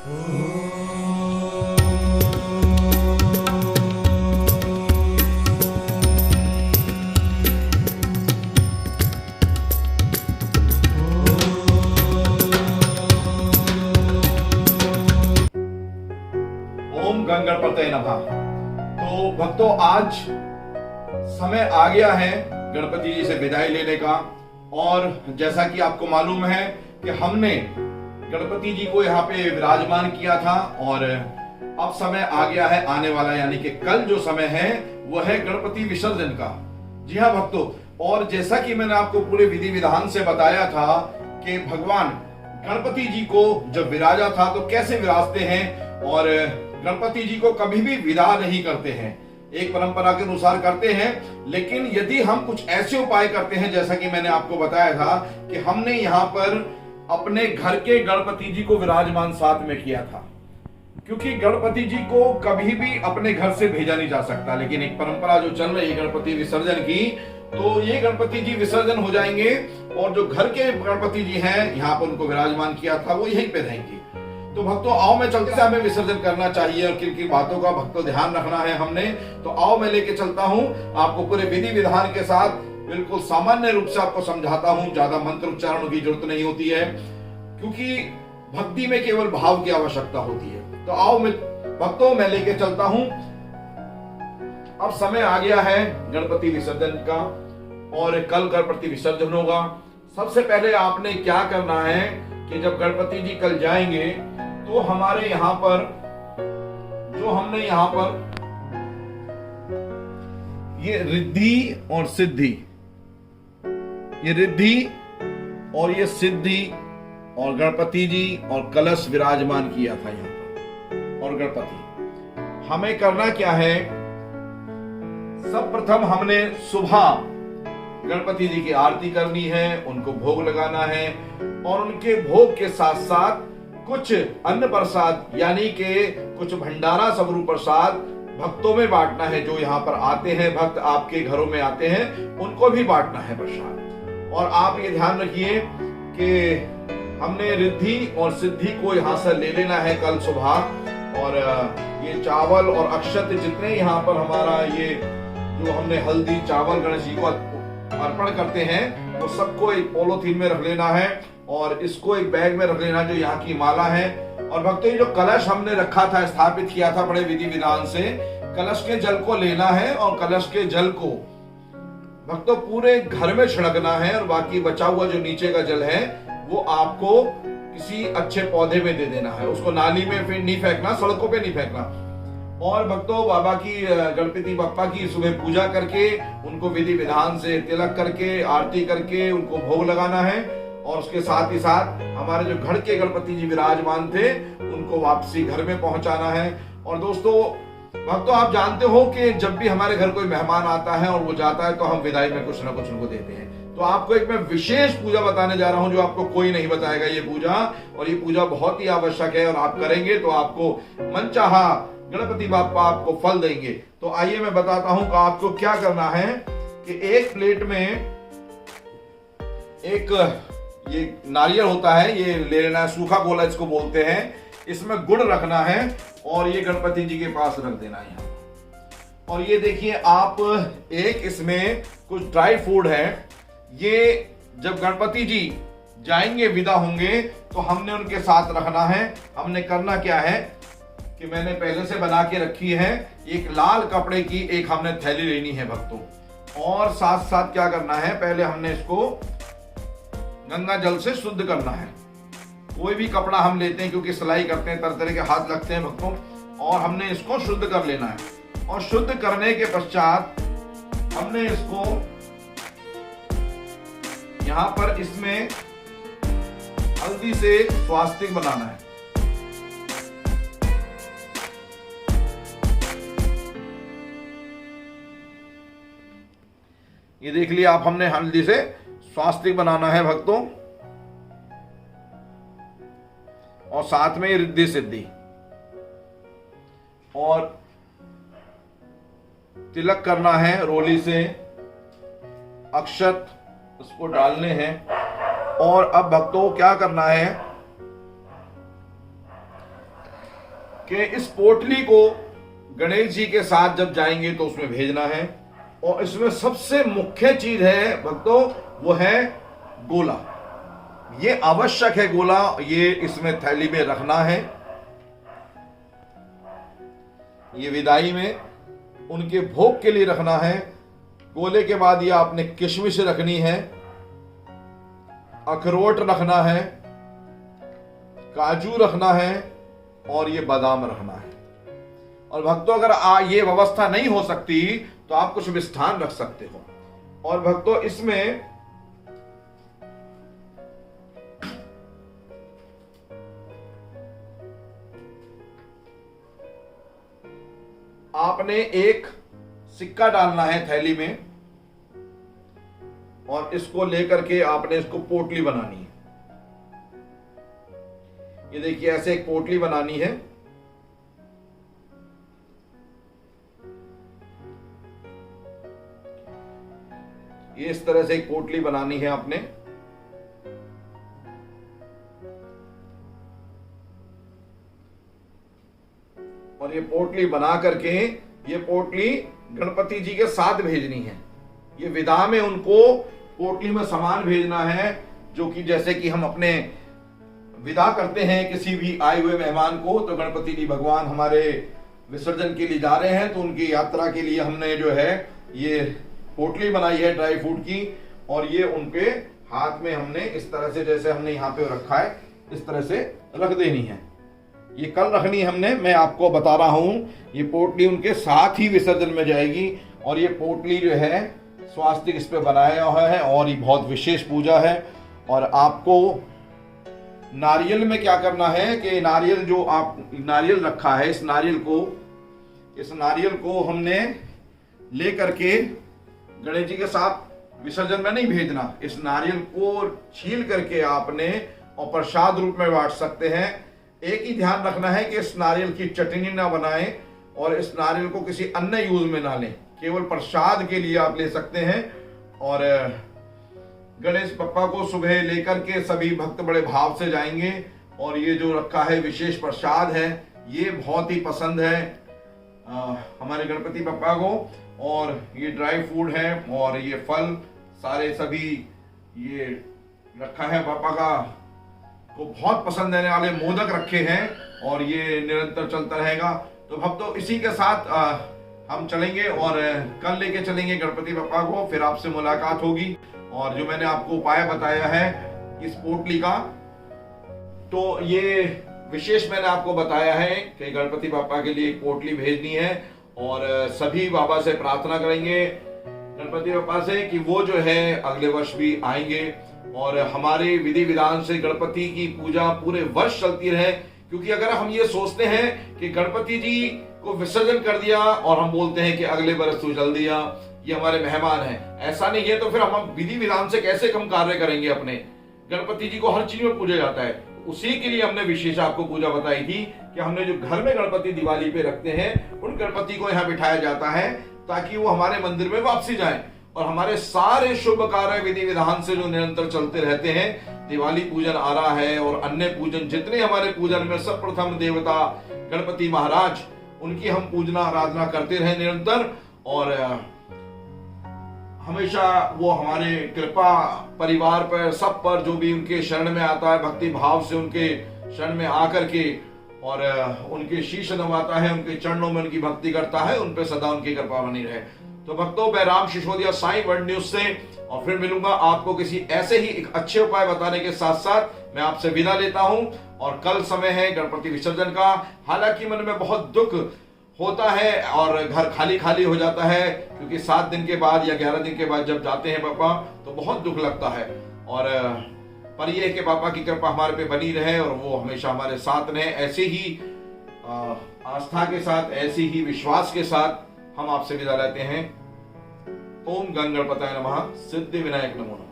ओम गणपतये नमः। तो भक्तों, आज समय आ गया है गणपति जी से विदाई लेने का। और जैसा कि आपको मालूम है कि हमने गणपति जी को यहाँ पे विराजमान किया था, और अब समय आ गया है आने वाला, यानी कि कल जो समय है वह है गणपति विसर्जन का। जी हाँ भक्तों, और जैसा कि मैंने आपको पूरे विधि विधान से बताया था कि भगवान गणपति जी को जब विराजा था तो कैसे विराजते हैं, और गणपति जी को कभी भी विदा नहीं करते हैं, एक परंपरा के अनुसार करते हैं। लेकिन यदि हम कुछ ऐसे उपाय करते हैं, जैसा कि मैंने आपको बताया था कि हमने यहाँ पर अपने घर के गणपति जी को विराजमान साथ में किया था, क्योंकि गणपति जी को कभी भी अपने घर से भेजा नहीं जा सकता। लेकिन एक परंपरा जो चल रही है गणपति विसर्जन की, तो ये गणपति जी विसर्जन हो जाएंगे और जो घर के गणपति जी हैं यहाँ पर उनको विराजमान किया था वो यहीं पे रहेंगे। तो भक्तों आओ, मैं चलते से हमें विसर्जन करना चाहिए और किन किन बातों का भक्तों ध्यान रखना है हमने, तो आओ मैं लेके चलता हूँ आपको पूरे विधि विधान के साथ। बिल्कुल सामान्य रूप से आपको समझाता हूँ, ज्यादा मंत्र उच्चारण की जरूरत नहीं होती है, क्योंकि भक्ति में केवल भाव की आवश्यकता होती है। तो आओ भक्तों मैं लेके चलता हूँ। अब समय आ गया है गणपति विसर्जन का, और कल गणपति विसर्जन होगा। सबसे पहले आपने क्या करना है कि जब गणपति जी कल जाएंगे तो हमारे यहाँ पर जो हमने यहाँ पर ये रिद्धि और सिद्धि, ये रिद्धि और ये सिद्धि और गणपति जी और कलश विराजमान किया था यहाँ पर। और गणपति हमें करना क्या है, सब प्रथम हमने सुबह गणपति जी की आरती करनी है, उनको भोग लगाना है, और उनके भोग के साथ साथ कुछ अन्न प्रसाद यानी कि कुछ भंडारा स्वरूप प्रसाद भक्तों में बांटना है। जो यहाँ पर आते हैं भक्त, आपके घरों में आते हैं, उनको भी बांटना है प्रसाद। और आप ये ध्यान रखिए कि हमने रिद्धि और सिद्धि को यहाँ से ले लेना है कल सुबह। और ये चावल और अक्षत जितने यहाँ पर हमारा ये जो हमने हल्दी चावल गणेश जी को अर्पण करते हैं वो सबको एक पॉलीथीन में रख लेना है, और इसको एक बैग में रख लेना जो यहाँ की माला है। और भक्तों, ये जो कलश हमने रखा था, स्थापित किया था बड़े विधि विधान से, कलश के जल को लेना है और कलश के जल को भक्तों पूरे घर में छिड़कना है, और बाकी बचा हुआ जो नीचे का जल है वो आपको किसी अच्छे पौधे में दे देना है। उसको नाली में फिर नहीं फेंकना, सड़कों पे नहीं फेंकना। और भक्तों बाबा की, गणपति बप्पा की सुबह पूजा करके उनको विधि विधान से तिलक करके आरती करके उनको भोग लगाना है, और उसके साथ ही साथ हमारे जो घर के गणपति जी विराजमान थे उनको वापसी घर में पहुंचाना है। और दोस्तों भक्तों, आप जानते हो कि जब भी हमारे घर कोई मेहमान आता है और वो जाता है तो हम विदाई में कुछ ना कुछ उनको देते हैं। तो आपको एक मैं विशेष पूजा बताने जा रहा हूं जो आपको कोई नहीं बताएगा ये पूजा, और ये पूजा बहुत ही आवश्यक है, और आप करेंगे तो आपको मनचाहा गणपति बाप्पा आपको फल देंगे। तो आइए मैं बताता हूं कि आपको क्या करना है कि एक प्लेट में एक ये नारियल होता है, ये ले लेना है, सूखा गोला इसको बोलते हैं। इसमें गुड़ रखना है और ये गणपति जी के पास रख देना है यहाँ। और ये देखिए आप, एक इसमें कुछ ड्राई फ्रूट है। ये जब गणपति जी जाएंगे, विदा होंगे, तो हमने उनके साथ रखना है। हमने करना क्या है कि मैंने पहले से बना के रखी है, एक लाल कपड़े की एक हमने थैली लेनी है भक्तों। और साथ साथ क्या करना है, पहले हमने इसको गंगा जल से शुद्ध करना है। कोई भी कपड़ा हम लेते हैं, क्योंकि सिलाई करते हैं, तरह तरह के हाथ लगते हैं भक्तों, और हमने इसको शुद्ध कर लेना है। और शुद्ध करने के पश्चात हमने इसको यहां पर इसमें हल्दी से स्वास्तिक बनाना है। ये देख लिया आप, हमने हल्दी से स्वास्तिक बनाना है भक्तों, और साथ में रिद्धि सिद्धि, और तिलक करना है रोली से, अक्षत उसको डालने हैं। और अब भक्तों क्या करना है कि इस पोटली को गणेश जी के साथ जब जाएंगे तो उसमें भेजना है। और इसमें सबसे मुख्य चीज है भक्तों, वो है गोला। ये आवश्यक है गोला, ये इसमें थैली में रखना है। ये विदाई में उनके भोग के लिए रखना है। गोले के बाद ये आपने किशमिश रखनी है, अखरोट रखना है, काजू रखना है और ये बादाम रखना है। और भक्तों अगर ये व्यवस्था नहीं हो सकती तो आप कुछ मिष्ठान रख सकते हो। और भक्तों इसमें आपने एक सिक्का डालना है थैली में और इसको लेकर के आपने इसको पोटली बनानी है। ये देखिए ऐसे एक पोटली बनानी है। ये इस तरह से एक पोटली बनानी है आपने। और ये पोटली बना करके ये पोटली गणपति जी के साथ भेजनी है। ये विदा में उनको पोटली में सामान भेजना है, जो कि जैसे कि हम अपने विदा करते हैं किसी भी आए हुए मेहमान को, तो गणपति जी भगवान हमारे विसर्जन के लिए जा रहे हैं तो उनकी यात्रा के लिए हमने जो है ये पोटली बनाई है ड्राई फ्रूट की। और ये उनके हाथ में हमने इस तरह से, जैसे हमने यहाँ पे रखा है, इस तरह से रख देनी है। ये कल रखनी है हमने, मैं आपको बता रहा हूं। ये पोटली उनके साथ ही विसर्जन में जाएगी। और ये पोटली जो है स्वास्तिक इस पे बनाया हुआ है और ये बहुत विशेष पूजा है। और आपको नारियल में क्या करना है कि नारियल जो आप नारियल रखा है, इस नारियल को हमने ले करके गणेश जी के साथ विसर्जन में नहीं भेजना। इस नारियल को छील करके आपने और प्रसाद रूप में बांट सकते हैं। एक ही ध्यान रखना है कि इस नारियल की चटनी ना बनाएं और इस नारियल को किसी अन्य यूज में ना लें, केवल प्रसाद के लिए आप ले सकते हैं। और गणेश बप्पा को सुबह लेकर के सभी भक्त बड़े भाव से जाएंगे। और ये जो रखा है विशेष प्रसाद है, ये बहुत ही पसंद है हमारे गणपति बप्पा को। और ये ड्राई फ्रूट है और ये फल सारे सभी ये रखा है बप्पा का को बहुत पसंद आने वाले मोदक रखे हैं और ये निरंतर चलता रहेगा। तो भक्तों इसी के साथ हम चलेंगे और कल लेके चलेंगे गणपति बप्पा को, फिर आपसे मुलाकात होगी। और जो मैंने आपको उपाय बताया है इस पोटली का, तो ये विशेष मैंने आपको बताया है कि गणपति बप्पा के लिए एक पोटली भेजनी है। और सभी बाबा से प्रार्थना करेंगे गणपति बप्पा से कि वो जो है अगले वर्ष भी आएंगे और हमारे विधि विधान से गणपति की पूजा पूरे वर्ष चलती रहे। क्योंकि अगर हम ये सोचते हैं कि गणपति जी को विसर्जन कर दिया और हम बोलते हैं कि अगले बरस तू जल दिया, ये हमारे मेहमान हैं, ऐसा नहीं है, तो फिर हम विधि विधान से कैसे कम कार्य करेंगे अपने। गणपति जी को हर चीज में पूजा जाता है। उसी के लिए हमने विशेष आपको पूजा बताई थी कि हमने जो घर में गणपति दिवाली पे रखते हैं उन गणपति को यहाँ बिठाया जाता है ताकि वो हमारे मंदिर में वापसी जाए और हमारे सारे शुभ कार्य विधि विधान से जो निरंतर चलते रहते हैं। दिवाली पूजन आ रहा है और अन्य पूजन जितने हमारे पूजन में सर्वप्रथम देवता गणपति महाराज, उनकी हम पूजना आराधना करते रहे निरंतर। और हमेशा वो हमारे कृपा परिवार पर सब पर जो भी उनके शरण में आता है भक्ति भाव से उनके शरण में आकर के और उनके शीश नवाता है, उनके चरणों में उनकी भक्ति करता है, उन पे सदा उनकी कृपा बनी रहे। तो भक्तों मैं राम सिसोदिया साईं वर्ल्ड न्यूज से और फिर मिलूंगा आपको किसी ऐसे ही एक अच्छे उपाय बताने के साथ साथ मैं आपसे विदा लेता हूं। और कल समय है गणपति विसर्जन का। हालांकि मन में बहुत दुख होता है और घर खाली खाली हो जाता है क्योंकि 7 दिन के बाद या 11 दिन के बाद जब जाते हैं पापा तो बहुत दुख लगता है। और पर यह है कि पापा की कृपा हमारे पे बनी रहे और वो हमेशा हमारे साथ रहे। ऐसे ही आस्था के साथ, ऐसी ही विश्वास के साथ हम आपसे विदा लेते हैं। ओम गण गणपताय नमः। सिद्धि विनायक नमो नमः।